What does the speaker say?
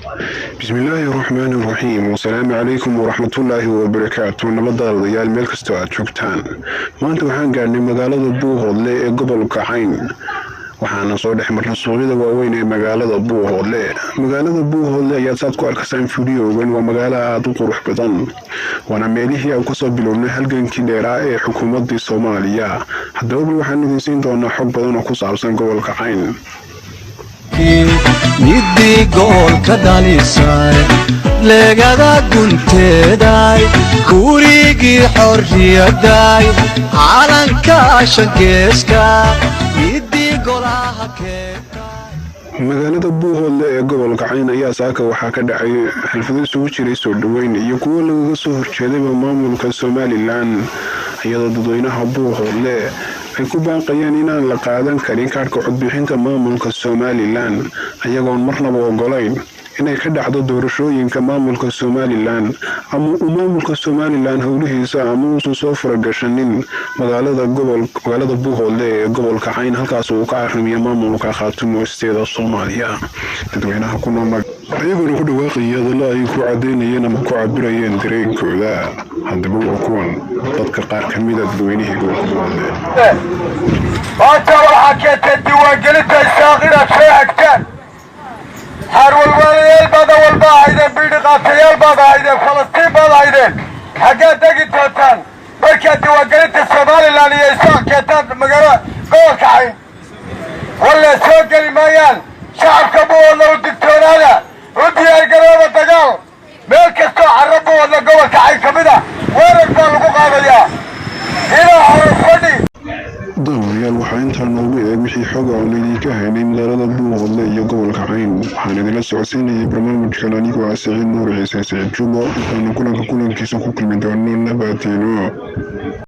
بسم الله الرحمن الرحيم والسلام عليكم ورحمة الله وبركاته. نبض الرجال ملك استوى شوكتان ما أنتوا حنقال مقالة بوهولي قبل كحين waxaana soo dhex marnay suuqyada waaweyn ee magaalada Buuhoodle. Magaalada Buuhoodle ayaa saad ku arkaysan fiidiyowgan waa magaalo aad u qurux badan, waana meelihii aan kasoo bilownay halgankii dheeraa ee xukuumadda Soomaaliya. Haddaba waxaan idin siin doonaa xog badan oo ku saabsan gobolka Cayn. midii goolka dhalisay leegada gunteeday gurigii xorriyaday calanka shangeeska midii golaha keentay. magaalada Buuhoodle ee gobolka Cayn ayaa saaka waxaa ka dhacay xaflado isugu jiray soo dhaweyn iyo kuwo laga soo horjeeday maamulka Somaliland, iyadoo dadweynaha Buuhoodle ay ku baaqayeen inaan la qaadan karin kaarka codbixinta maamulka Somaliland ayagoon marnaba ogolayn inay ka dhacdo doorashooyinka maamulka Somaliland ama maamulka Somaliland howlihiisa ama uu soo faragashanin magaalada Buuhoodle ee gobolka Cayn halkaas uu ka arrimiyo maamulka Khaatumo isteeda Soomaaliya. dadweynaha ku nool ayagoo ku dhawaaqaya hadallo ay ku cadeynayeen ama ku cabirayeen dareenkooda. haddaba waa kuwan dadka qaar ka mid ah dadweynihii gobolka Buuhoodle. maanta waxaa keentay diiwaangelinta isaaqina soo xigtaan harwalwaalayaal baad walba ahaydeen, biidhiqaatayaal baad ahaydeen, falastiin baad ahaydeen. xaggaad degi doontaan markaad diiwaangelinta Somaliland iyo isaaq keentaan magaalada gobolka Cayn? walle soo geli maayaan. shacabka Buuhoodle u digtoonaada, u diyaargarooba dagaal. meel kastoo carro Buuhoodle gobolka Cayn ka mid ah weerar baa lagu qaadayaa. ilaa hore fadhi daawadayaal waxaa intaa noogu eeg wixii xog aan idinka haynay magaalada Buuhoodle iyo gobolka Cayn. waxaan idinla socodsiinayay barnaamijkan anigoo ah Saciid Nuur Ciise Saciid Jubo. intaanu kulankiisa ku kulmi doono nabadgelo.